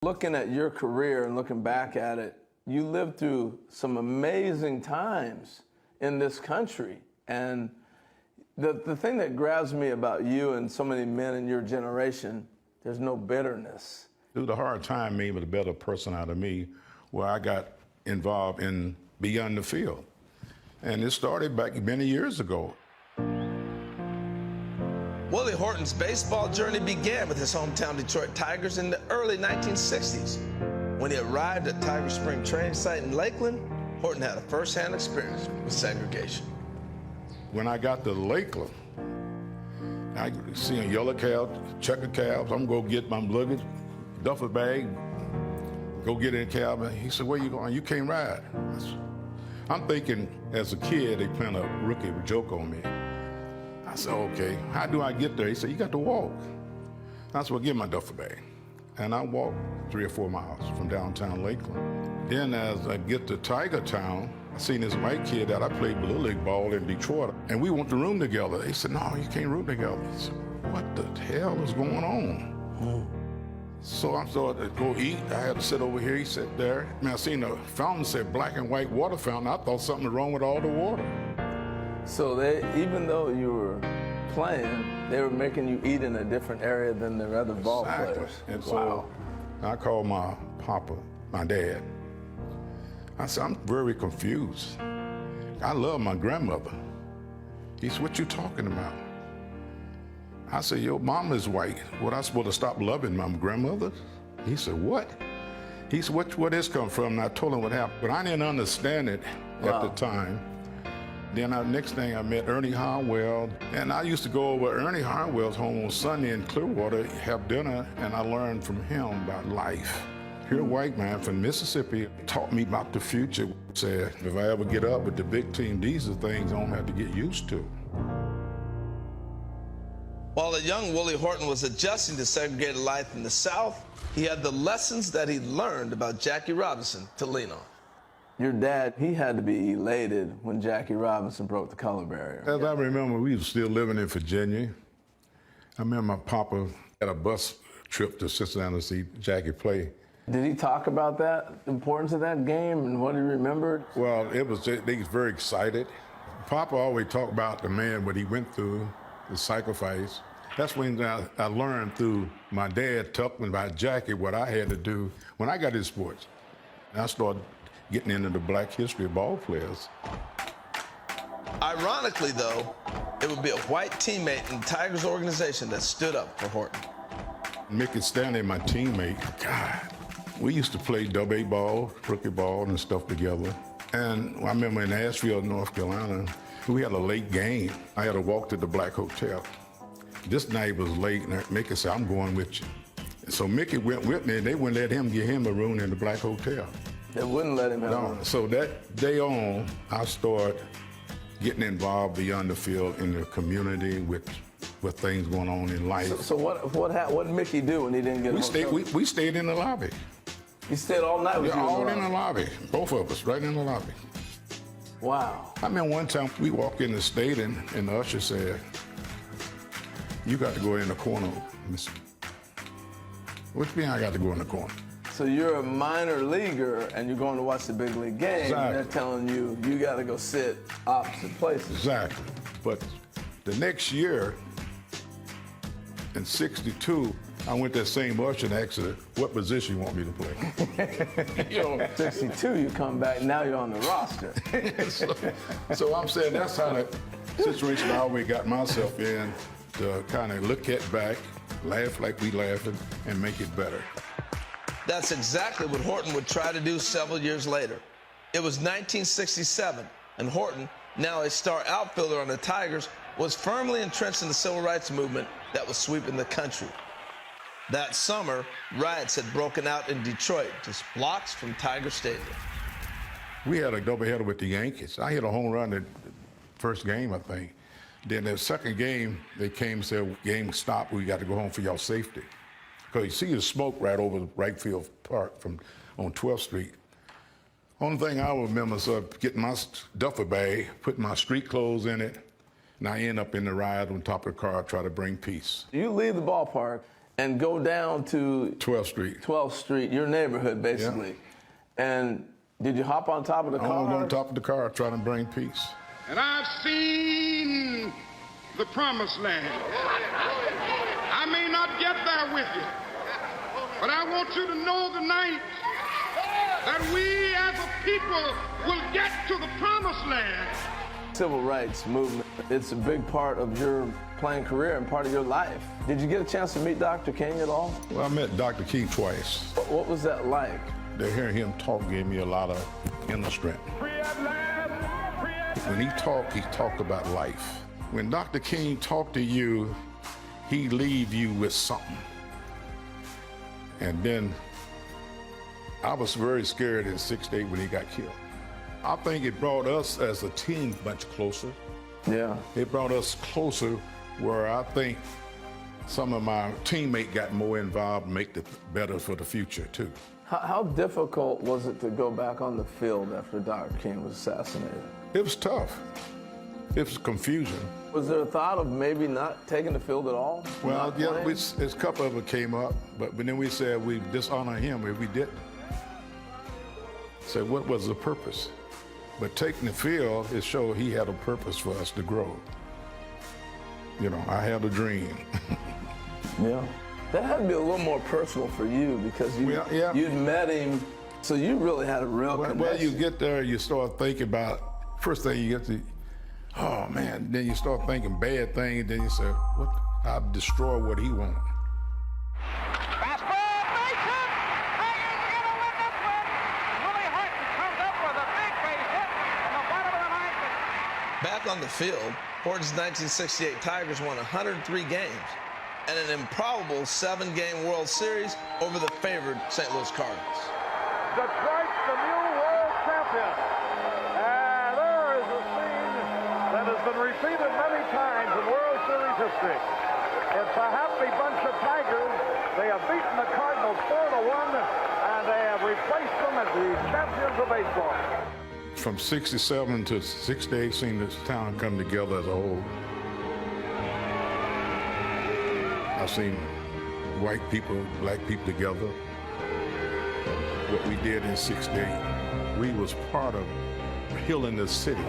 Looking at your career and looking back at it, you lived through some amazing times in this country. And the thing that grabs me about you and so many men in your generation, there's no bitterness. Through the hard time made me the better person out of me, where I got involved in beyond the field. And it started back many years ago. Willie Horton's baseball journey began with his hometown Detroit Tigers in the early 1960s. When he arrived at Tiger Spring training site in Lakeland, Horton had a first-hand experience with segregation. When I got to Lakeland, I see a yellow cab, checker cabs. I'm gonna go get my luggage, duffel bag, go get in the cab. And he said, "Where you going? You can't ride." I'm thinking, as a kid, they playing a rookie joke on me. I said, "Okay, how do I get there?" He said, "You got to walk." I said, "Well, give my duffel bag." And I walked 3 or 4 miles from downtown Lakeland. Then as I get to Tiger Town, I seen this white kid that I played Little League ball in Detroit, and we went to room together. They said, "No, you can't room together." I said, "What the hell is going on?" So I started to go eat. I had to sit over here. He sat there. I seen the fountain said black and white water fountain. I thought something was wrong with all the water. So even though you were playing, they were making you eat in a different area than the other ball players. And so I called my papa, my dad. I said, "I'm very confused. I love my grandmother." He said, "What you talking about?" I said, "Your mama's white. What, I supposed to stop loving my grandmother?" He said, "What?" He said, where this come from?" And I told him what happened, but I didn't understand it at the time. Then next thing I met Ernie Harwell, and I used to go over Ernie Harwell's home on Sunday in Clearwater, have dinner, and I learned from him about life. Here, a white man from Mississippi taught me about the future. Said, if I ever get up with the big team, these are things I don't have to get used to. While a young Willie Horton was adjusting to segregated life in the South, he had the lessons that he learned about Jackie Robinson to lean on. Your dad, he had to be elated when Jackie Robinson broke the color barrier. As I remember, we were still living in Virginia. I remember my papa had a bus trip to Cincinnati to see Jackie play. Did he talk about that, the importance of that game and what he remembered? Well, they was very excited. Papa always talked about the man, what he went through, the sacrifice. That's when I learned through my dad talking about Jackie what I had to do when I got into sports. And I started getting into the black history of ball players. Ironically, though, it would be a white teammate in the Tigers organization that stood up for Horton. Mickey Stanley, my teammate, God, we used to play double-A ball, rookie ball, and stuff together. And I remember in Asheville, North Carolina, we had a late game. I had to walk to the Black Hotel. This night was late, and Mickey said, "I'm going with you." So Mickey went with me, and they wouldn't let him get him a room in the Black Hotel. They wouldn't let him have one. So that day on, I started getting involved beyond the field in the community with things going on in life. So what did Mickey do when he didn't get home? We stayed in the lobby. He stayed all night with you? All in the lobby, both of us, right in the lobby. Wow. I remember one time we walked in the state and the usher said, "You got to go in the corner, mister." What you mean I got to go in the corner? So you're a minor leaguer and you're going to watch the big league game. Exactly. And they're telling you, you got to go sit opposite places. Exactly. But the next year, in '62, I went to that same usher and asked her, "What position you want me to play?" You know, 62, you come back, now you're on the roster. so I'm saying that's how the situation I always got myself in, to kind of look at back, laugh like we laughing, and make it better. That's exactly what Horton would try to do several years later. It was 1967, and Horton, now a star outfielder on the Tigers, was firmly entrenched in the civil rights movement that was sweeping the country. That summer, riots had broken out in Detroit, just blocks from Tiger Stadium. We had a doubleheader with the Yankees. I hit a home run in the first game, I think. Then the second game, they came and said, "Game stopped. We got to go home for y'all safety." Because you see the smoke right over the right field park on 12th Street. Only thing I remember is getting my duffel bag, putting my street clothes in it, and I end up in the riot on top of the car, try to bring peace. You leave the ballpark, and go down to 12th Street. 12th Street, your neighborhood, basically. And did you hop on top of the car? I was on top of the car trying to bring peace. And I've seen the promised land. I may not get there with you, but I want you to know tonight that we as a people will get to the promised land. Civil rights movement, it's a big part of your playing career and part of your life. Did you get a chance to meet Dr. King at all? Well, I met Dr. King twice. What was that like? To hear him talk gave me a lot of inner strength. When he talked about life. When Dr. King talked to you, he leave you with something. And then I was very scared in '68 when he got killed. I think it brought us as a team much closer. Yeah. It brought us closer where I think some of my teammates got more involved and make it better for the future too. How difficult was it to go back on the field after Dr. King was assassinated? It was tough. It was confusion. Was there a thought of maybe not taking the field at all? Well, Not yeah, playing? a couple of it came up, but then we said we dishonor him if we didn't. So what was the purpose? But taking the field, it showed he had a purpose for us to grow. You know, I had a dream. Yeah. That had to be a little more personal for you because you'd met him, so you really had a real connection. Well, you get there, you start thinking about, first thing you get to, oh man, then you start thinking bad things, then you say, what? I've destroyed what he wanted. Fastball, Mason! Tigers are going to win this one! Willie Horton comes up with a big base hit from the bottom of the ninth. Back on the field, Horton's 1968 Tigers won 103 games and an improbable 7-game World Series over the favored St. Louis Cardinals. Detroit's the new world champion. And there is a scene that has been repeated many times in World Series history. It's a happy bunch of Tigers. They have beaten the Cardinals 4-1, and they have replaced them as the champions of baseball. From '67 to '68, seeing this town come together as a whole. I've seen white people, black people together. What we did in '68, we was part of healing the city.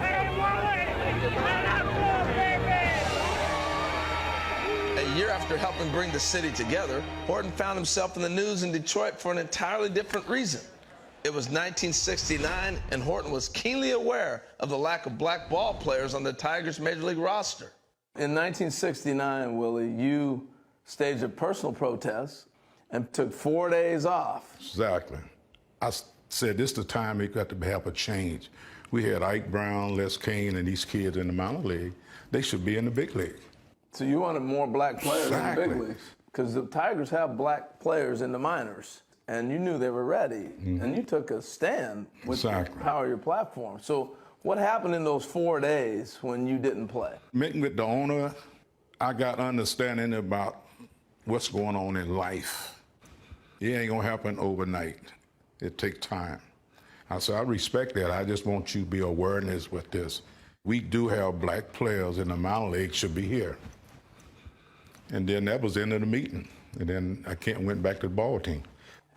A year after helping bring the city together, Horton found himself in the news in Detroit for an entirely different reason. It was 1969, and Horton was keenly aware of the lack of black ball players on the Tigers' Major League roster. In 1969, Willie, you staged a personal protest and took 4 days off. Exactly. I said this is the time we got to have a change. We had Ike Brown, Les Kane, and these kids in the minor league. They should be in the big league. So you wanted more black players Exactly. in the big leagues. Because the Tigers have black players in the minors. And you knew they were ready. And you took a stand with the power of your platform. So what happened in those 4 days when you didn't play? Meeting with the owner, I got understanding about what's going on in life. It ain't gonna happen overnight. It takes time. I said, I respect that. I just want you to be awareness with this. We do have black players in the minor league should be here. And then that was the end of the meeting. And then I went back to the ball team.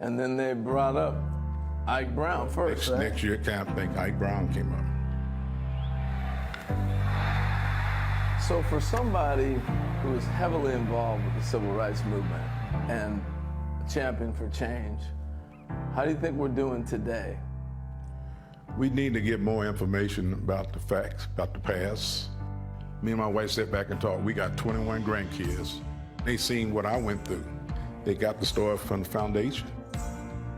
And then they brought up Ike Brown first, right? Next year, I think Ike Brown came up. So for somebody who is heavily involved with the civil rights movement and a champion for change, how do you think we're doing today? We need to get more information about the facts, about the past. Me and my wife sat back and talked. We got 21 grandkids. They seen what I went through. They got the story from the foundation.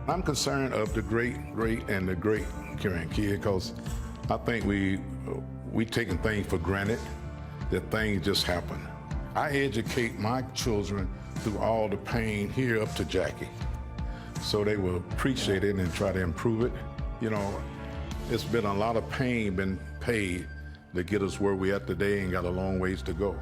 I'm concerned of the great and the great grandkid because I think we taking things for granted, that things just happen. I educate my children through all the pain here up to Jackie, so they will appreciate it and try to improve it. You know, it's been a lot of pain been paid to get us where we at today and got a long ways to go.